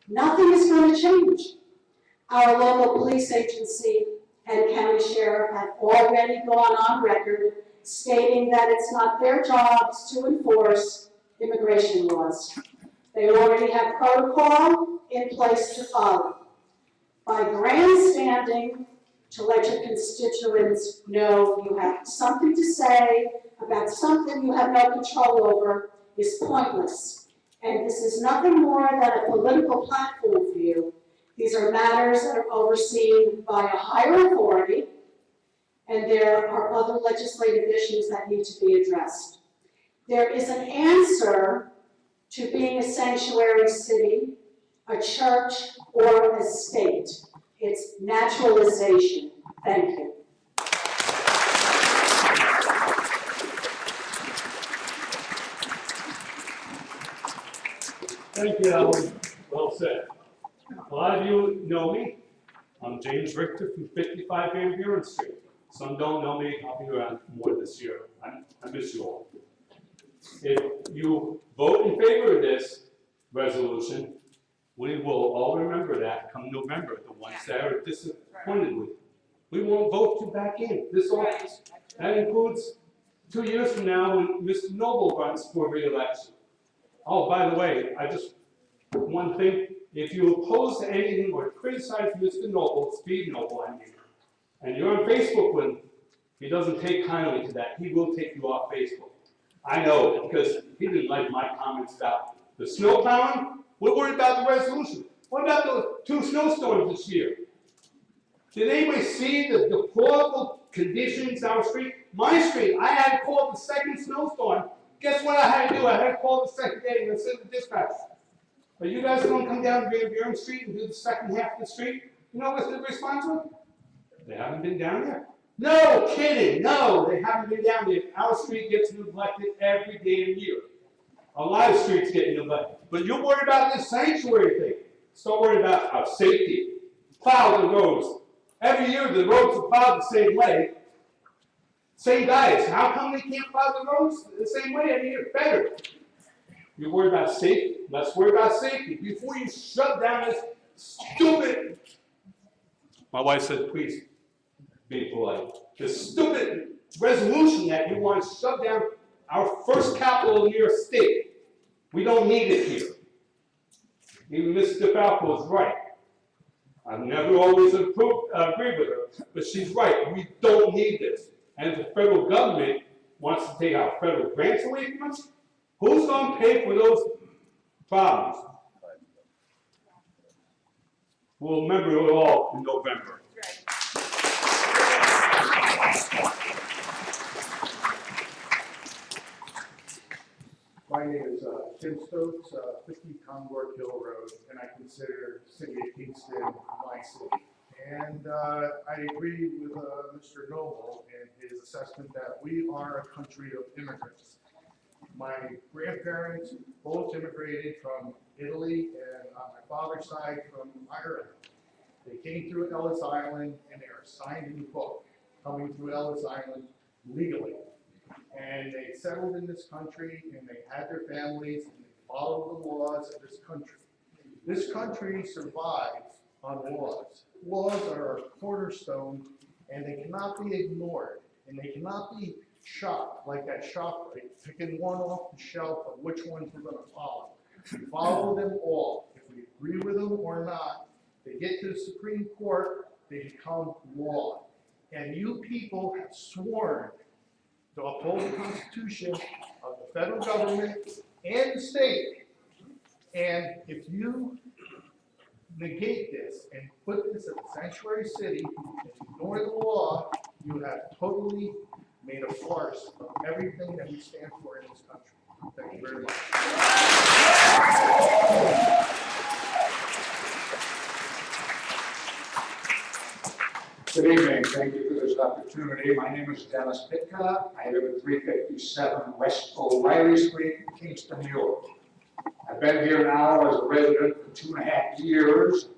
nothing is going to change. Our local police agency and county sheriff have already gone on record stating that it's not their jobs to enforce immigration laws. They already have protocol in place to follow. By grandstanding to let your constituents know you have something to say about something you have no control over is pointless. And this is nothing more than a political platform for you. These are matters that are overseen by a higher authority, and there are other legislative issues that need to be addressed. There is an answer to being a sanctuary city, a church, or a state. It's naturalization. Thank you. Thank you, Alan. Well said. A lot of you know me. I'm James Richter from 55 Van Buren Street. Some don't know me. I'll be around more this year. I miss you all. If you vote in favor of this resolution, we will all remember that come November, the ones that are disappointed with. We won't vote you back in this office. That includes 2 years from now when Mr. Noble runs for re-election. Oh, by the way, one thing, if you oppose anything or criticize Mr. Noble, Steve Noble, I mean, and you're on Facebook with him, he doesn't take kindly to that. He will take you off Facebook. I know, because he didn't like my comments about the snow plowing. We're worried about the resolution. What about the 2 snowstorms this year? Did anybody see the deplorable conditions on our street? My street, I had to call the second snowstorm. Guess what I had to do? I had to call the second day and send the dispatch. Are you guys going to come down to Van Buren Street and do the second half of the street? You know what the response was? They haven't been down there. No kidding, no, they haven't been down there. Our street gets neglected every day of the year. A lot of streets get neglected. But you're worried about this sanctuary thing. Start worrying about our safety. Plow the roads. Every year the roads are plowed the same way. Same guys. How come they can't plow the roads the same way every year? Better. You're worried about safety. Let's worry about safety. Before you shut down this stupid, my wife said, please be polite. This stupid resolution that you want to shut down our first capital in your state. We don't need it here. Even Mrs. DeFalco is right. I've never always agreed with her, but she's right. We don't need this. And if the federal government wants to take our federal grants away from us, who's going to pay for those problems? We'll remember it all in November. My name is Tim Stokes, 50 Concord Hill Road, and I consider the city of Kingston my city. And I agree with Mr. Noble in his assessment that we are a country of immigrants. My grandparents both immigrated from Italy and on my father's side from Ireland. They came through Ellis Island and they are signed in the book coming through Ellis Island legally. And they settled in this country and they had their families and they followed the laws of this country. This country survives on laws. Laws are a cornerstone and they cannot be ignored and they cannot be shopped like that shop, right? Picking one off the shelf of which ones we're going to follow. We follow them all. If we agree with them or not, they get to the Supreme Court, they become law. And you people have sworn to uphold the Constitution of the federal government and the state. And if you negate this and put this as a sanctuary city and ignore the law, you have totally made a farce of everything that we stand for in this country. Thank you very much. Good evening. Thank you for this opportunity. My name is Dennis Pitka. I live at 357 West O'Reilly Street, Kingston, New York. I've been here now as a resident for 2.5 years,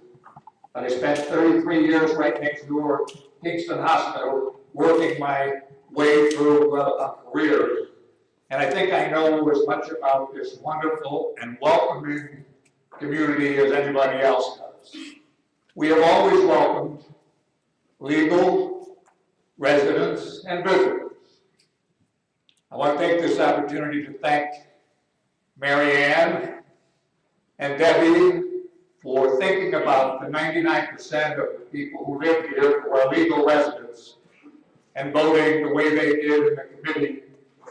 but I spent 33 years right next door to Kingston Hospital, working my way through a career. And I think I know as much about this wonderful and welcoming community as anybody else does. We have always welcomed legal residents and visitors. I want to take this opportunity to thank Mary Ann and Debbie for thinking about the 99% of the people who live here who are legal residents and voting the way they did in the committee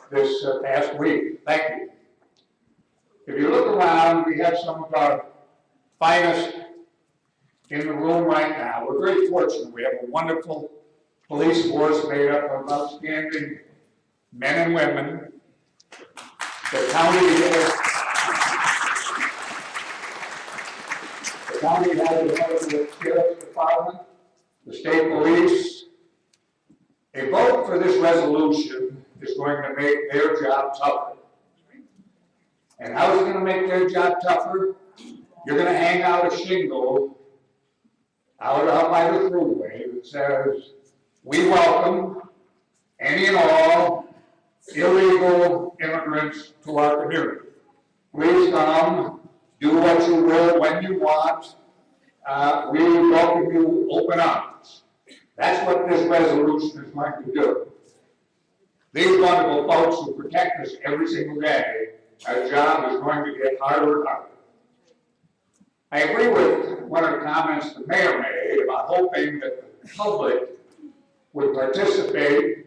this past week. Thank you. If you look around, we have some of our finest in the room right now. We're very fortunate. We have a wonderful police force made up of outstanding men and women. The county has a wonderful sheriff's department, the state police. A vote for this resolution is going to make their job tougher. And how is it going to make their job tougher? You're going to hang out a shingle out by the thruway that says, "We welcome any and all illegal immigrants to our community. Please come, do what you will, when you want. We welcome you open arms." That's what this resolution is going to do. These wonderful folks who protect us every single day, our job is going to get harder and harder. I agree with one of the comments the mayor made about hoping that the public would participate,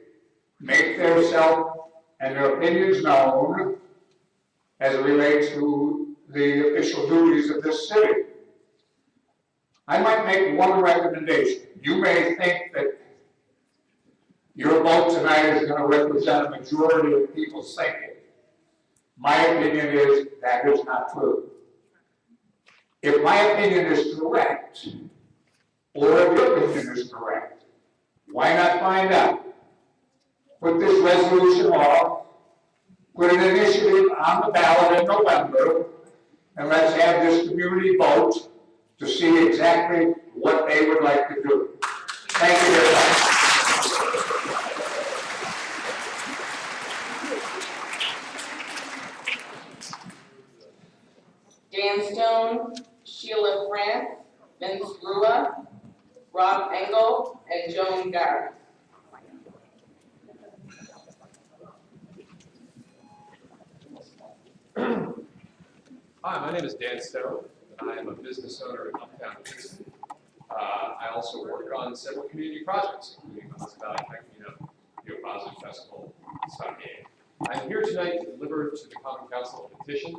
make their self and their opinions known as it relates to the official duties of this city. I might make one recommendation. You may think that your vote tonight is going to represent a majority of people's thinking. My opinion is that is not true. If my opinion is correct, or if your opinion is correct, why not find out? Put this resolution off, put an initiative on the ballot in November, and let's have this community vote to see exactly what they would like to do. Thank you very much. Dan Stone, Sheila France, Vince Rua, Rob Engel, and Joan Garrett. Hi, my name is Dan Stone. I am a business owner in Uptown Kingston. I also work on several community projects, including the Hospitality Camino Positive Festival Game. I'm here tonight to deliver to the Common Council a petition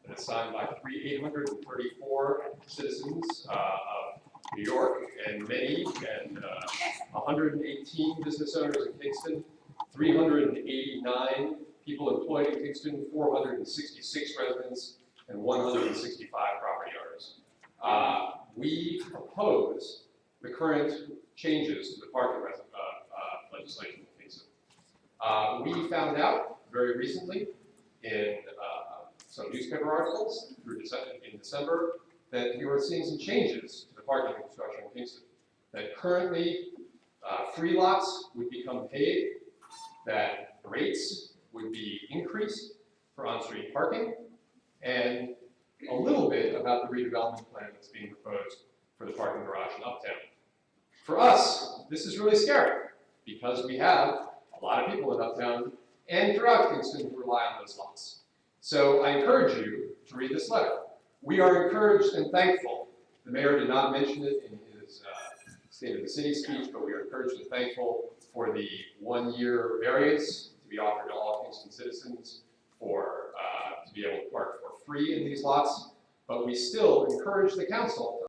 that is signed by 834 citizens of New York and many, and 118 business owners in Kingston, 389 people employed in Kingston, 466 residents, and 165 property owners. We oppose the current changes to the parking legislation in Kingston. We found out very recently in some newspaper articles in December that we were seeing some changes to the parking infrastructure in Kingston. That currently free lots would become paid, that rates would be increased for on-street parking, and a little bit about the redevelopment plan that's being proposed for the parking garage in Uptown. For us, this is really scary because we have a lot of people in Uptown and throughout Kingston who rely on those lots. So I encourage you to read this letter. We are encouraged and thankful. The mayor did not mention it in his State of the City speech, but we are encouraged and thankful for the 1-year variance to be offered to all Kingston citizens for to be able to park for free in these lots. But we still encourage the council